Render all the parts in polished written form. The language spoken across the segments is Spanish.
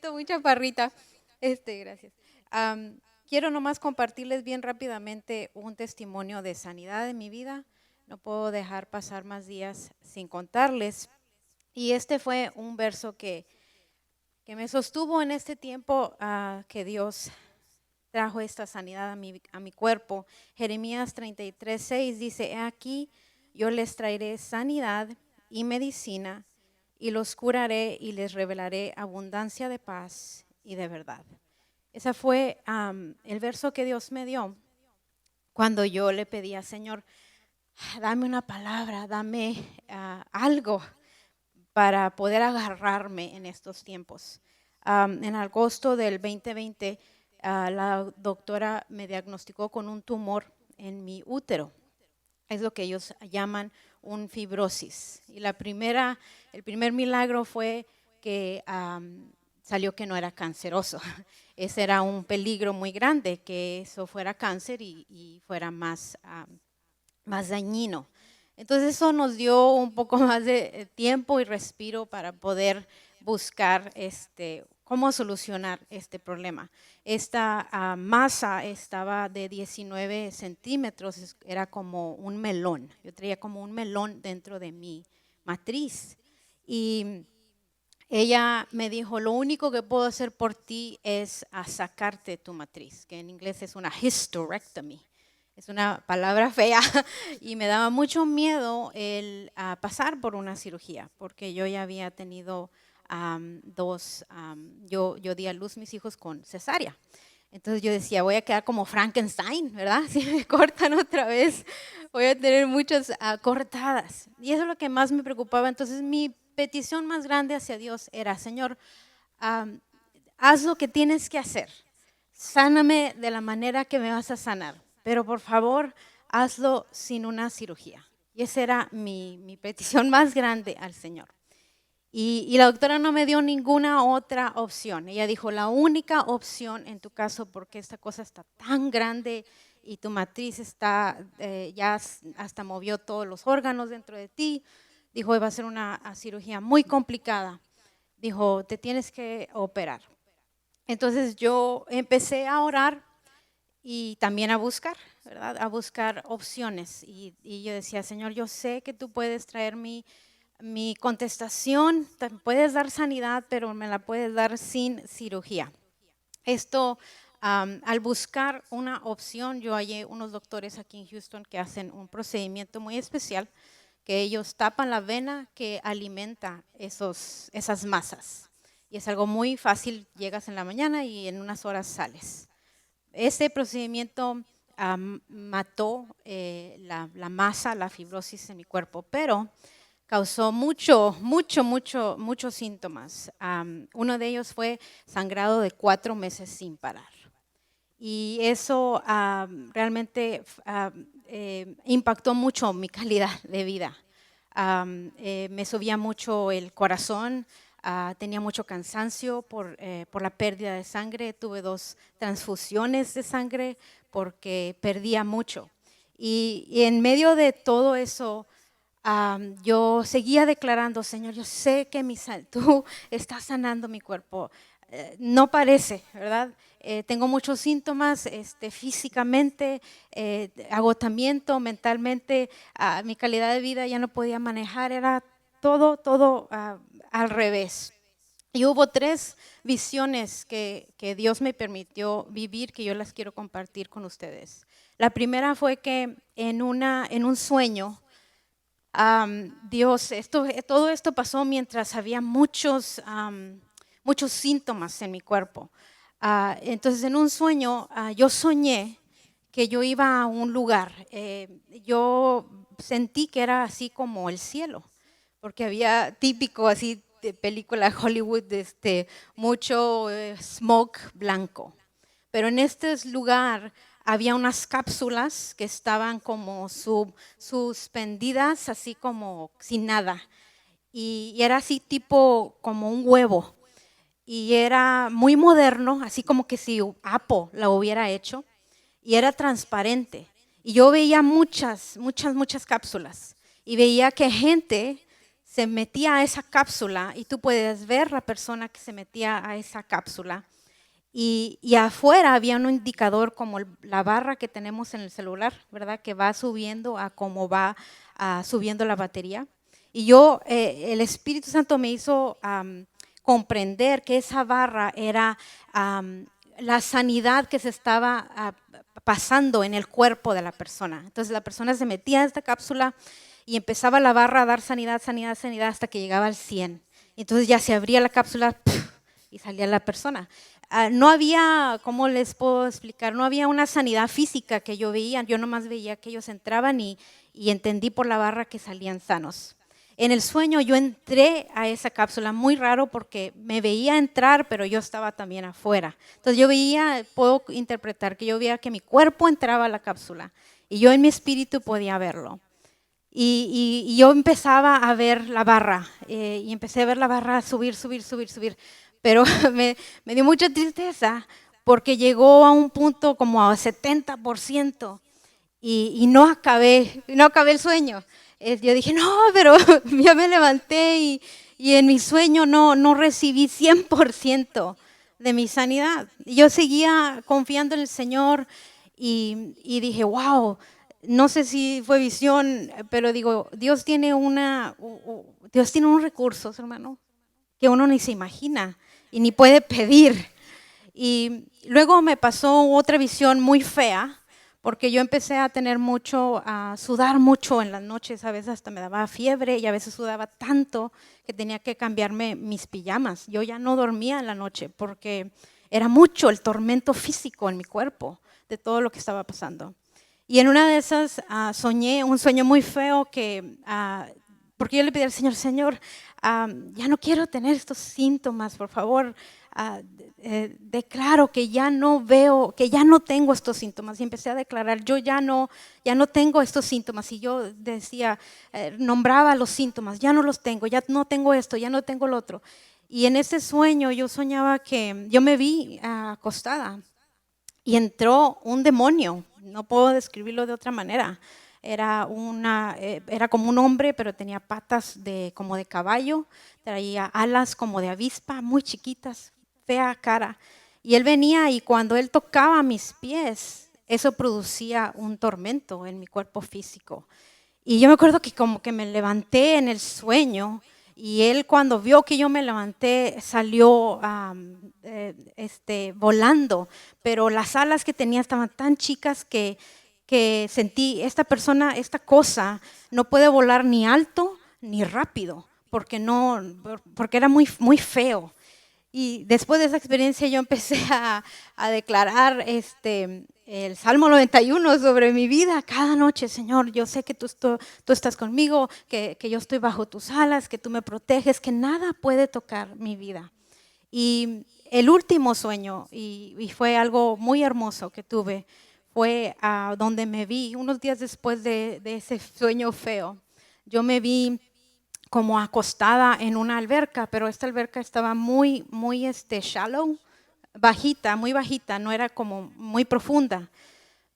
bajito, muy chaparrita. Gracias. Quiero nomás compartirles bien rápidamente un testimonio de sanidad en mi vida. No puedo dejar pasar más días sin contarles. Y este fue un verso que me sostuvo en este tiempo que Dios trajo esta sanidad a mi cuerpo. Jeremías 33:6 dice: He aquí, yo les traeré sanidad y medicina, y los curaré y les revelaré abundancia de paz y de verdad. Ese fue el verso que Dios me dio cuando yo le pedía: Señor, dame una palabra, dame algo para poder agarrarme en estos tiempos. En agosto del 2020, la doctora me diagnosticó con un tumor en mi útero. Es lo que ellos llaman un fibrosis. Y el primer milagro fue que salió que no era canceroso. Ese era un peligro muy grande, que eso fuera cáncer y fuera más dañino. Entonces eso nos dio un poco más de tiempo y respiro para poder buscar cómo solucionar este problema. Esta masa estaba de 19 centímetros, era como un melón. Yo traía como un melón dentro de mi matriz. Y ella me dijo: lo único que puedo hacer por ti es sacarte tu matriz, que en inglés es una hysterectomy. Es una palabra fea y me daba mucho miedo el pasar por una cirugía, porque yo ya había tenido yo di a luz mis hijos con cesárea. Entonces yo decía: voy a quedar como Frankenstein, ¿verdad? Si me cortan otra vez, voy a tener muchas cortadas. Y eso es lo que más me preocupaba. Entonces mi petición más grande hacia Dios era: Señor, haz lo que tienes que hacer. Sáname de la manera que me vas a sanar, pero por favor, hazlo sin una cirugía. Y esa era mi petición más grande al Señor. Y la doctora no me dio ninguna otra opción. Ella dijo: la única opción en tu caso, porque esta cosa está tan grande y tu matriz está, ya hasta movió todos los órganos dentro de ti, dijo, va a ser una cirugía muy complicada. Dijo: te tienes que operar. Entonces yo empecé a orar y también a buscar, ¿verdad? A buscar opciones. Y yo decía: Señor, yo sé que tú puedes traer mi contestación, te puedes dar sanidad, pero me la puedes dar sin cirugía. Esto, al buscar una opción, yo hallé unos doctores aquí en Houston que hacen un procedimiento muy especial, que ellos tapan la vena que alimenta esas masas. Y es algo muy fácil, llegas en la mañana y en unas horas sales. Este procedimiento mató la masa, la fibrosis en mi cuerpo, pero causó muchos síntomas. Uno de ellos fue sangrado de 4 meses sin parar. Y eso realmente impactó mucho mi calidad de vida. Me subía mucho el corazón, tenía mucho cansancio por la pérdida de sangre. Tuve 2 transfusiones de sangre porque perdía mucho. Y en medio de todo eso, yo seguía declarando: Señor, yo sé que tú estás sanando mi cuerpo. No parece, ¿verdad? Tengo muchos síntomas físicamente, agotamiento mentalmente, mi calidad de vida ya no podía manejar, era todo al revés. Y hubo 3 visiones que Dios me permitió vivir, que yo las quiero compartir con ustedes. La primera fue que en un sueño, todo esto pasó mientras había muchos síntomas en mi cuerpo. Entonces en un sueño yo soñé que yo iba a un lugar. Yo sentí que era así como el cielo, porque había típico así de película Hollywood, mucho smoke blanco. Pero en este lugar había unas cápsulas que estaban como suspendidas, así como sin nada. Y era así tipo como un huevo. Y era muy moderno, así como que si Apple la hubiera hecho. Y era transparente. Y yo veía muchas cápsulas. Y veía que gente se metía a esa cápsula y tú puedes ver la persona que se metía a esa cápsula. Y afuera había un indicador como la barra que tenemos en el celular, ¿verdad? Que va subiendo a cómo va subiendo la batería. Y el Espíritu Santo me hizo comprender que esa barra era la sanidad que se estaba pasando en el cuerpo de la persona. Entonces la persona se metía en esta cápsula y empezaba la barra a dar sanidad, sanidad, sanidad hasta que llegaba al 100. Entonces ya se abría la cápsula y salía la persona. No había, ¿cómo les puedo explicar? No había una sanidad física que yo veía, yo nomás veía que ellos entraban y entendí por la barra que salían sanos. En el sueño yo entré a esa cápsula, muy raro porque me veía entrar, pero yo estaba también afuera. Entonces yo veía, puedo interpretar que yo veía que mi cuerpo entraba a la cápsula y yo en mi espíritu podía verlo. Y yo empezaba a ver la barra y empecé a ver la barra subir, subir, subir, subir. Pero me dio mucha tristeza porque llegó a un punto como a 70% y no acabé el sueño. Yo dije, no, pero ya me levanté y en mi sueño no recibí 100% de mi sanidad. Yo seguía confiando en el Señor y dije, wow, no sé si fue visión, pero digo, Dios tiene unos recursos, hermano, que uno ni se imagina y ni puede pedir. Y luego me pasó otra visión muy fea, porque yo empecé a tener a sudar mucho en las noches, a veces hasta me daba fiebre y a veces sudaba tanto que tenía que cambiarme mis pijamas. Yo ya no dormía en la noche porque era mucho el tormento físico en mi cuerpo de todo lo que estaba pasando. Y en una de esas soñé un sueño muy feo porque yo le pedí al Señor, Señor, ya no quiero tener estos síntomas, por favor. Declaro que ya no veo, que ya no tengo estos síntomas. Y empecé a declarar, yo ya no tengo estos síntomas. Y yo decía, nombraba los síntomas, ya no los tengo, ya no tengo esto, ya no tengo lo otro. Y en ese sueño yo soñaba que yo me vi acostada y entró un demonio. No puedo describirlo de otra manera. Era como un hombre, pero tenía patas como de caballo, traía alas como de avispa, muy chiquitas, fea cara. Y él venía y cuando él tocaba mis pies, eso producía un tormento en mi cuerpo físico. Y yo me acuerdo que como que me levanté en el sueño y él cuando vio que yo me levanté salió volando, pero las alas que tenía estaban tan chicas que sentí, esta cosa no puede volar ni alto ni rápido, porque era muy, muy feo. Y después de esa experiencia yo empecé a declarar el Salmo 91 sobre mi vida cada noche. Señor, yo sé que tú estás conmigo, que yo estoy bajo tus alas, que tú me proteges, que nada puede tocar mi vida. Y el último sueño, y fue algo muy hermoso que tuve, fue donde me vi, unos días después de ese sueño feo, yo me vi como acostada en una alberca, pero esta alberca estaba muy, muy shallow, bajita, muy bajita, no era como muy profunda,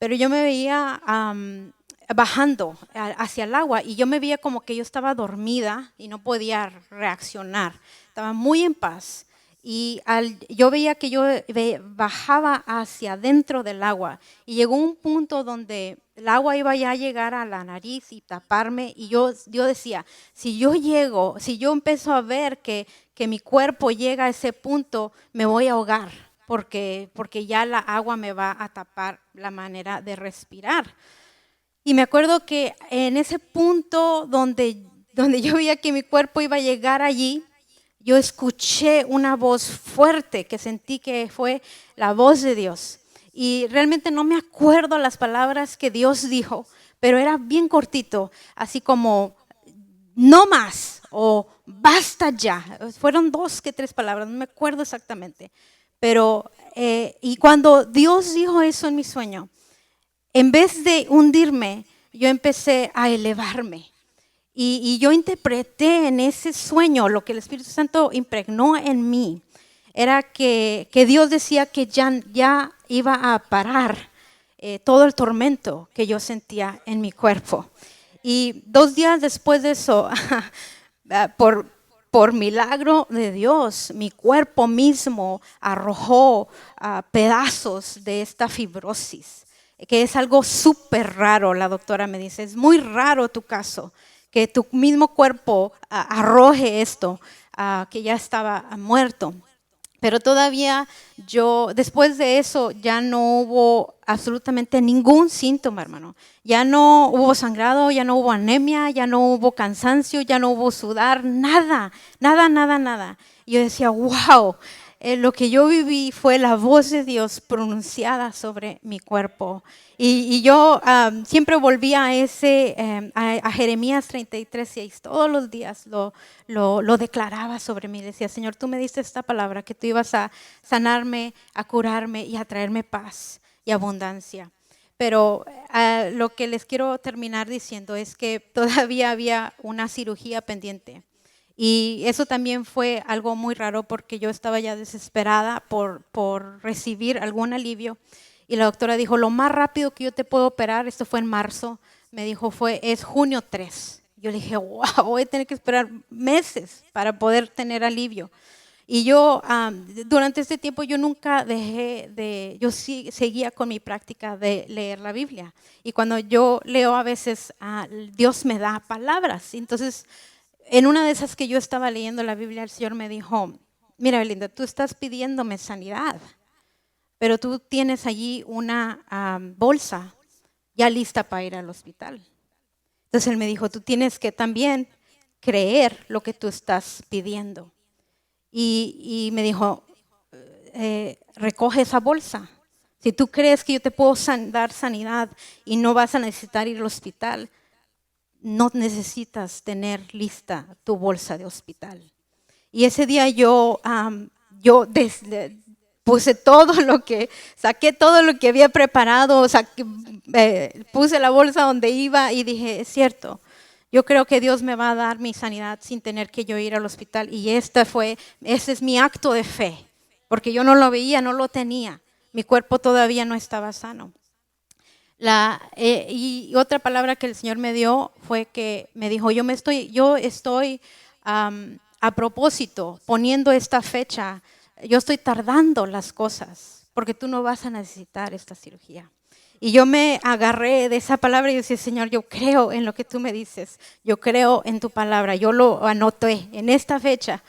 pero yo me veía bajando hacia el agua y yo me veía como que yo estaba dormida y no podía reaccionar, estaba muy en paz. Y yo veía que yo bajaba hacia dentro del agua y llegó un punto donde el agua iba ya a llegar a la nariz y taparme y yo decía, si yo empiezo a ver que mi cuerpo llega a ese punto, me voy a ahogar porque ya la agua me va a tapar la manera de respirar. Y me acuerdo que en ese punto donde yo veía que mi cuerpo iba a llegar allí, yo escuché una voz fuerte que sentí que fue la voz de Dios. Y realmente no me acuerdo las palabras que Dios dijo, pero era bien cortito, así como no más o basta ya. Fueron 2 que 3 palabras, no me acuerdo exactamente. Pero, y cuando Dios dijo eso en mi sueño, en vez de hundirme, yo empecé a elevarme. Y yo interpreté en ese sueño lo que el Espíritu Santo impregnó en mí. Era que Dios decía que ya iba a parar todo el tormento que yo sentía en mi cuerpo. Y 2 días después de eso, por milagro de Dios, mi cuerpo mismo arrojó pedazos de esta fibrosis, que es algo súper raro. La doctora me dice, es muy raro tu caso, que tu mismo cuerpo arroje esto, que ya estaba muerto. Pero todavía después de eso, ya no hubo absolutamente ningún síntoma, hermano. Ya no hubo sangrado, ya no hubo anemia, ya no hubo cansancio, ya no hubo sudar, nada, nada, nada, nada. Y yo decía, wow, lo que yo viví fue la voz de Dios pronunciada sobre mi cuerpo. Y yo siempre volvía a Jeremías 33:6, todos los días lo declaraba sobre mí. Decía, Señor, tú me diste esta palabra, que tú ibas a sanarme, a curarme y a traerme paz y abundancia. Pero lo que les quiero terminar diciendo es que todavía había una cirugía pendiente. Y eso también fue algo muy raro, porque yo estaba ya desesperada por recibir algún alivio. Y la doctora dijo, lo más rápido que yo te puedo operar, esto fue en marzo, me dijo, es junio 3. Yo le dije, wow, voy a tener que esperar meses para poder tener alivio. Y yo, durante este tiempo, yo nunca seguía con mi práctica de leer la Biblia. Y cuando yo leo, a veces Dios me da palabras. Entonces, en una de esas que yo estaba leyendo la Biblia, el Señor me dijo, mira, Belinda, tú estás pidiéndome sanidad, pero tú tienes allí una bolsa ya lista para ir al hospital. Entonces Él me dijo, tú tienes que también creer lo que tú estás pidiendo. Y me dijo, recoge esa bolsa. Si tú crees que yo te puedo dar sanidad y no vas a necesitar ir al hospital, no necesitas tener lista tu bolsa de hospital. Y ese día yo puse saqué todo lo que había preparado, puse la bolsa donde iba y dije, es cierto, yo creo que Dios me va a dar mi sanidad sin tener que yo ir al hospital. Y ese es mi acto de fe, porque yo no lo veía, no lo tenía, mi cuerpo todavía no estaba sano. Y otra palabra que el Señor me dio fue que me dijo, yo estoy a propósito poniendo esta fecha, yo estoy tardando las cosas porque tú no vas a necesitar esta cirugía. Y yo me agarré de esa palabra y decía, Señor, yo creo en lo que tú me dices, yo creo en tu palabra, yo lo anoté en esta fecha.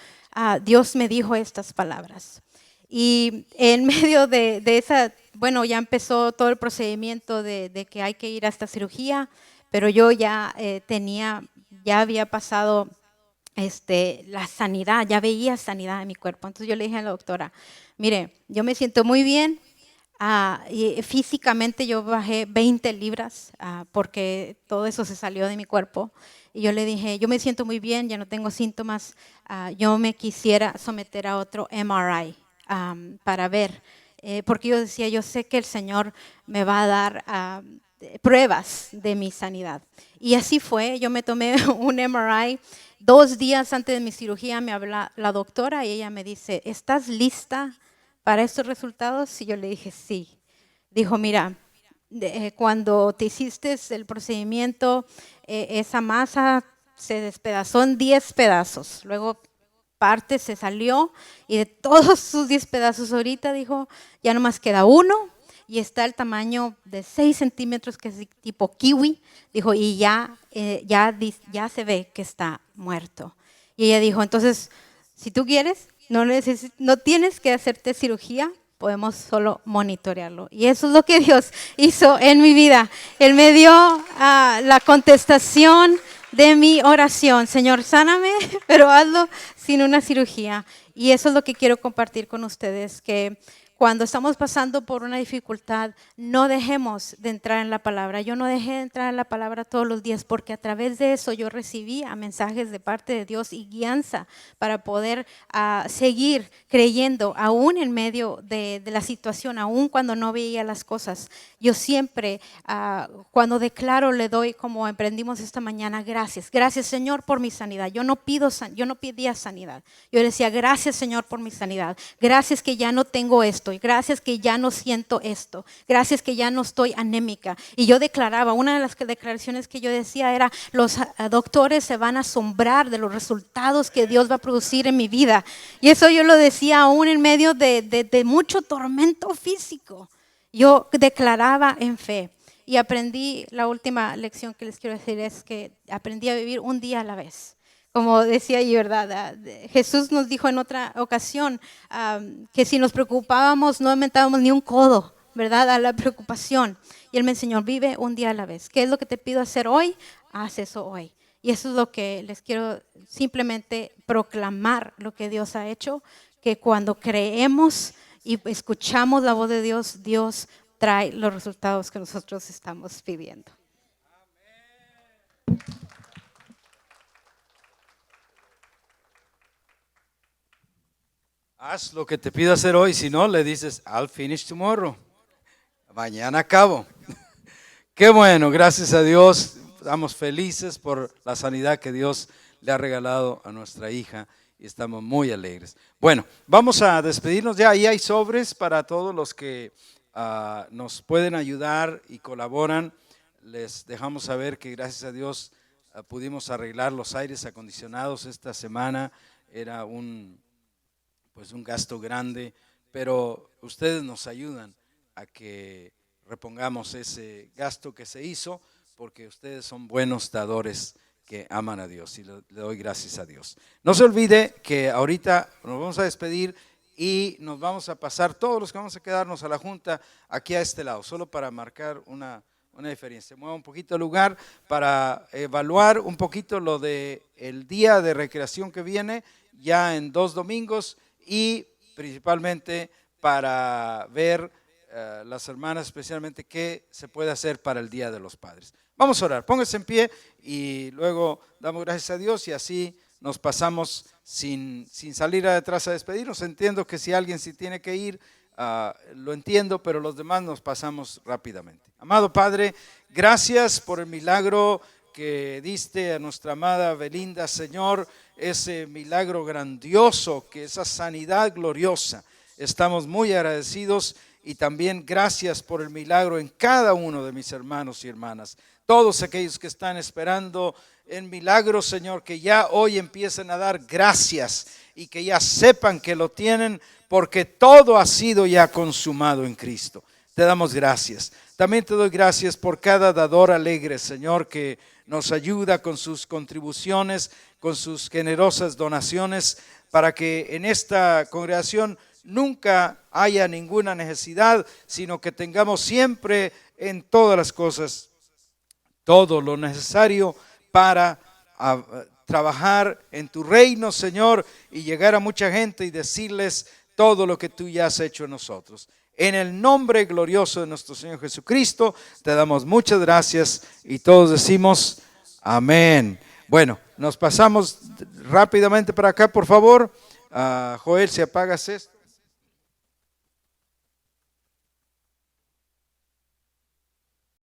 Dios me dijo estas palabras. Y en medio de esa, bueno, ya empezó todo el procedimiento de que hay que ir a esta cirugía, pero yo ya ya había pasado la sanidad, ya veía sanidad en mi cuerpo. Entonces yo le dije a la doctora, mire, yo me siento muy bien, y físicamente yo bajé 20 libras porque todo eso se salió de mi cuerpo. Y yo le dije, yo me siento muy bien, ya no tengo síntomas, yo me quisiera someter a otro MRI para ver, porque yo decía, yo sé que el Señor me va a dar pruebas de mi sanidad. Y así fue, yo me tomé un MRI 2 días antes de mi cirugía. Me habla la doctora y ella me dice, ¿estás lista para estos resultados? Y yo le dije, sí. Dijo, mira, cuando te hiciste el procedimiento, esa masa se despedazó en 10 pedazos. Luego parte se salió y de todos sus 10 pedazos ahorita, dijo, ya nomás queda uno y está el tamaño de 6 centímetros, que es tipo kiwi. Dijo, y ya se ve que está muerto. Y ella dijo, entonces, si tú quieres, no tienes que hacerte cirugía, podemos solo monitorearlo. Y eso es lo que Dios hizo en mi vida. Él me dio la contestación de mi oración. Señor, sáname, pero hazlo sin una cirugía. Y eso es lo que quiero compartir con ustedes, que cuando estamos pasando por una dificultad, no dejemos de entrar en la palabra. Yo no dejé de entrar en la palabra todos los días, porque a través de eso yo recibía mensajes de parte de Dios y guianza para poder seguir creyendo, aún en medio de la situación, aún cuando no veía las cosas. Yo siempre, cuando declaro, le doy, como emprendimos esta mañana, gracias. Gracias, Señor, por mi sanidad. Yo no pedía sanidad. Yo decía, gracias, Señor, por mi sanidad. Gracias que ya no tengo esto. esto, gracias que ya no siento esto, gracias que ya no estoy anémica. Y yo declaraba, una de las declaraciones que yo decía era, los doctores se van a asombrar de los resultados que Dios va a producir en mi vida. Y eso yo lo decía aún en medio de mucho tormento físico. Yo declaraba en fe. Y aprendí, la última lección que les quiero decir es que aprendí a vivir un día a la vez. Como decía ahí, ¿verdad? Jesús nos dijo en otra ocasión que si nos preocupábamos no aumentábamos ni un codo, ¿verdad? A la preocupación. Y Él me enseñó, vive un día a la vez. ¿Qué es lo que te pido hacer hoy? Haz eso hoy. Y eso es lo que les quiero simplemente proclamar, lo que Dios ha hecho, que cuando creemos y escuchamos la voz de Dios, Dios trae los resultados que nosotros estamos pidiendo. Haz lo que te pido hacer hoy, si no, le dices, I'll finish tomorrow. Mañana acabo. Qué bueno, gracias a Dios. Estamos felices por la sanidad que Dios le ha regalado a nuestra hija y estamos muy alegres. Bueno, vamos a despedirnos ya. Ahí hay sobres para todos los que nos pueden ayudar y colaboran. Les dejamos saber que gracias a Dios pudimos arreglar los aires acondicionados esta semana. Era un gasto grande, pero ustedes nos ayudan a que repongamos ese gasto que se hizo, porque ustedes son buenos dadores que aman a Dios y le doy gracias a Dios. No se olvide que ahorita nos vamos a despedir y nos vamos a pasar, todos los que vamos a quedarnos a la junta, aquí a este lado, solo para marcar una diferencia. Mueva un poquito el lugar para evaluar un poquito lo de el día de recreación que viene ya en 2 domingos y principalmente para ver las hermanas especialmente qué se puede hacer para el Día de los Padres. Vamos a orar, póngase en pie y luego damos gracias a Dios y así nos pasamos sin salir atrás a despedirnos. Entiendo que si alguien sí tiene que ir, lo entiendo, pero los demás nos pasamos rápidamente. Amado Padre, gracias por el milagro que diste a nuestra amada Belinda, Señor, ese milagro grandioso, que esa sanidad gloriosa. Estamos muy agradecidos y también gracias por el milagro en cada uno de mis hermanos y hermanas. Todos aquellos que están esperando en milagros, Señor, que ya hoy empiecen a dar gracias y que ya sepan que lo tienen porque todo ha sido ya consumado en Cristo. Te damos gracias. También te doy gracias por cada dador alegre, Señor, que nos ayuda con sus contribuciones, con sus generosas donaciones, para que en esta congregación nunca haya ninguna necesidad, sino que tengamos siempre en todas las cosas todo lo necesario para trabajar en tu reino, Señor, y llegar a mucha gente y decirles todo lo que tú ya has hecho en nosotros. En el nombre glorioso de nuestro Señor Jesucristo, te damos muchas gracias y todos decimos amén. Bueno, nos pasamos rápidamente para acá, por favor. Joel, si apagas esto.